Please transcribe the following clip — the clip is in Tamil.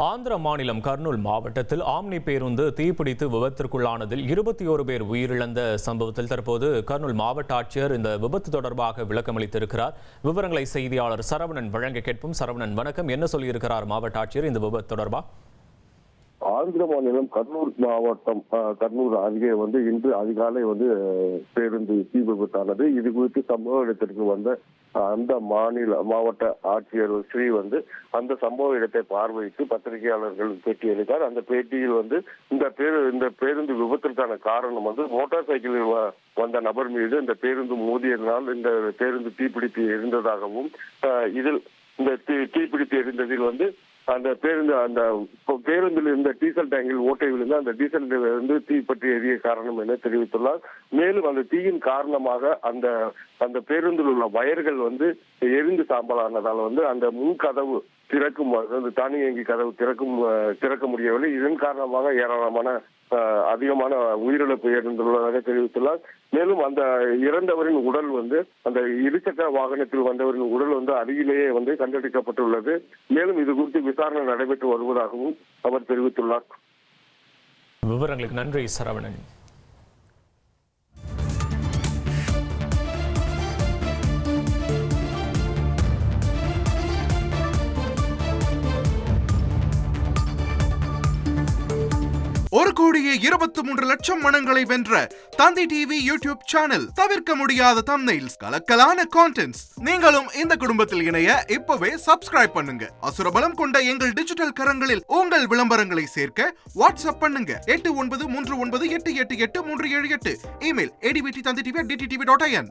ஆந்திர மாநிலம் கர்னூல் மாவட்டத்தில் ஆம்னி பேருந்து தீப்பிடித்து விபத்திற்குள்ளானதில் 21 பேர் உயிரிழந்த சம்பவத்தில் தற்போது கர்னூல் மாவட்ட ஆட்சியர் இந்த விபத்து தொடர்பாக விளக்கமளித்திருக்கிறார். விவரங்களை செய்தியாளர் சரவணன் வழங்க கேட்போம். சரவணன், வணக்கம். என்ன சொல்லியிருக்கிறார் மாவட்ட ஆட்சியர் இந்த விபத்து தொடர்பாக? ஆந்திர மாநிலம் கர்னூல் மாவட்டம் கர்னூல் அருகே இன்று அதிகாலை பேருந்து தீ விபத்தானது. இது குறித்து சம்பவ இடத்திற்கு வந்த அந்த மாவட்ட ஆட்சியர் ஸ்ரீ அந்த சம்பவ இடத்தை பார்வையிட்டு பத்திரிகையாளர்கள் பேட்டி அளித்தார். அந்த பேட்டியில் இந்த பேருந்து விபத்திற்கான காரணம் மோட்டார் சைக்கிளில் வந்த நபர் மீது இந்த பேருந்து மோதியதனால் இந்த பேருந்து தீப்பிடித்து எரிந்ததாகவும், இதில் இந்த தீப்பிடித்து எரிந்ததில் அந்த பேருந்தில் இருந்த டீசல் டேங்கில் ஓட்டை விழுந்து அந்த டீசல் தீ பற்றி எரிய காரணம் என தெரிவித்துள்ளார். மேலும் அந்த தீயின் காரணமாக அந்த பேருந்தில் உள்ள வயர்கள் எரிந்து சாம்பலானதால் அந்த முன் கதவு திறக்கும், தானியங்கி கதவு திறக்க முடியவில்லை. இதன் காரணமாக ஏராளமான அதிகமான உயிரிழப்பு ஏற்பட்டுள்ளதாக தெரிவித்துள்ளார். மேலும் அந்த இறந்தவரின் உடல் அந்த இருசக்கர வாகனத்தில் வந்தவரின் உடல் அருகிலேயே கண்டெடுக்கப்பட்டுள்ளது. மேலும் இது குறித்து விசாரணை நடைபெற்று வருவதாகவும் அவர் தெரிவித்துள்ளார். விவரங்களுக்கு நன்றி சரவணன். ஒரு கோடியே 23 லட்சம் மனங்களை வென்ற தந்தி டிவி யூடியூப் சேனல். தவிர்க்க முடியாத தம்ப்நெயில்ஸ், கலக்கலான கான்டென்ட்ஸ். நீங்களும் இந்த குடும்பத்தில் இணைய இப்பவே சப்ஸ்கிரைப் பண்ணுங்க. அசுரபலம் கொண்ட எங்கள் டிஜிட்டல் கரங்களில் உங்கள் விளம்பரங்களை சேர்க்க வாட்ஸ்அப் பண்ணுங்க. 8939888838. Email advttv@dttv.in.